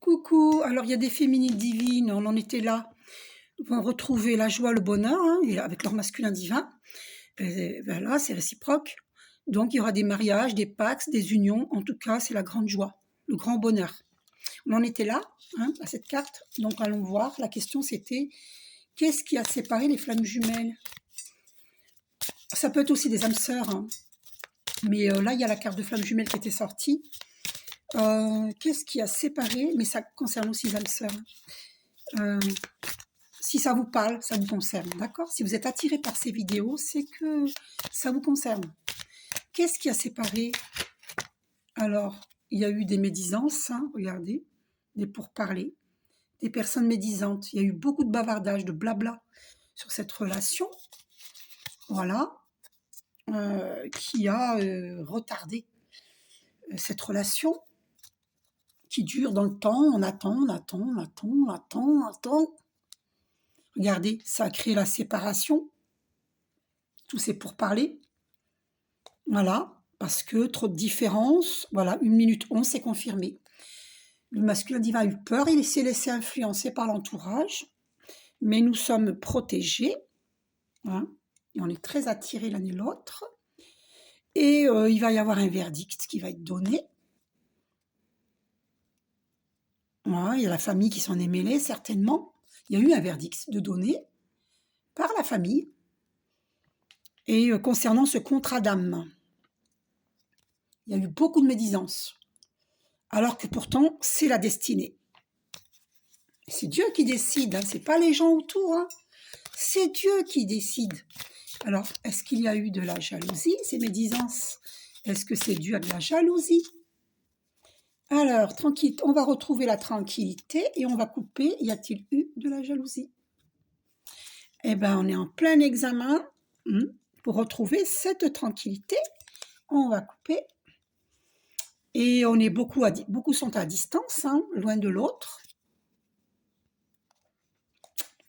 Coucou, alors il y a des féminines divines, on en était là. Ils vont retrouver la joie, le bonheur, hein, et avec leur masculin divin. Et voilà, c'est réciproque. Donc il y aura des mariages, des pax, des unions. En tout cas, c'est la grande joie, le grand bonheur. On en était là, hein, à cette carte. Donc allons voir. La question c'était, qu'est-ce qui a séparé les flammes jumelles? Ça peut être aussi des âmes sœurs, hein. Mais là, il y a la carte de flammes jumelles qui était sortie. Qu'est-ce qui a séparé? Mais ça concerne aussi les âmes sœurs. Si ça vous parle, ça vous concerne, d'accord? Si vous êtes attiré par ces vidéos, c'est que ça vous concerne. Qu'est-ce qui a séparé? Alors, il y a eu des médisances, hein, regardez, des pourparlers, des personnes médisantes. Il y a eu beaucoup de bavardage, de blabla sur cette relation, voilà, qui a retardé cette relation qui dure dans le temps. On attend. Regardez, ça a créé la séparation. Tout c'est pour parler. Voilà, parce que trop de différences. Voilà, 1 minute 11, c'est confirmé. Le masculin divin a eu peur, il s'est laissé influencer par l'entourage, mais nous sommes protégés, hein, et on est très attirés l'un et l'autre. Et il va y avoir un verdict qui va être donné. Voilà, il y a la famille qui s'en est mêlée, certainement. Il y a eu un verdict de donné par la famille. Et concernant ce contrat d'âme, il y a eu beaucoup de médisance, alors que pourtant, c'est la destinée. C'est Dieu qui décide, hein, c'est pas les gens autour, hein. C'est Dieu qui décide. Alors, est-ce qu'il y a eu de la jalousie, ces médisances? Est-ce que c'est dû à de la jalousie? Alors, tranquille, on va retrouver la tranquillité et on va couper. Y a-t-il eu de la jalousie? Eh bien, on est en plein examen. Pour retrouver cette tranquillité, on va couper. Et on est beaucoup sont à distance, hein, loin de l'autre.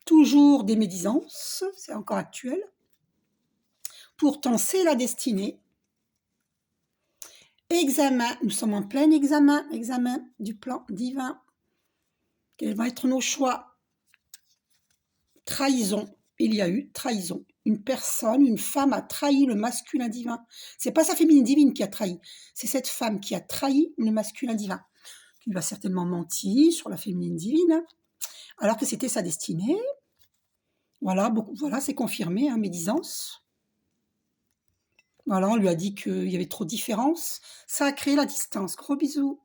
Toujours des médisances, c'est encore actuel. Pourtant, c'est la destinée. Examen, nous sommes en plein examen du plan divin. Quels vont être nos choix? Trahison, il y a eu trahison. Une personne, une femme a trahi le masculin divin. C'est pas sa féminine divine qui a trahi, c'est cette femme qui a trahi le masculin divin, qui lui a certainement menti sur la féminine divine, alors que c'était sa destinée. Voilà, voilà, c'est confirmé, hein, médisance. Voilà, on lui a dit qu'il y avait trop de différence. Ça a créé la distance. Gros bisous.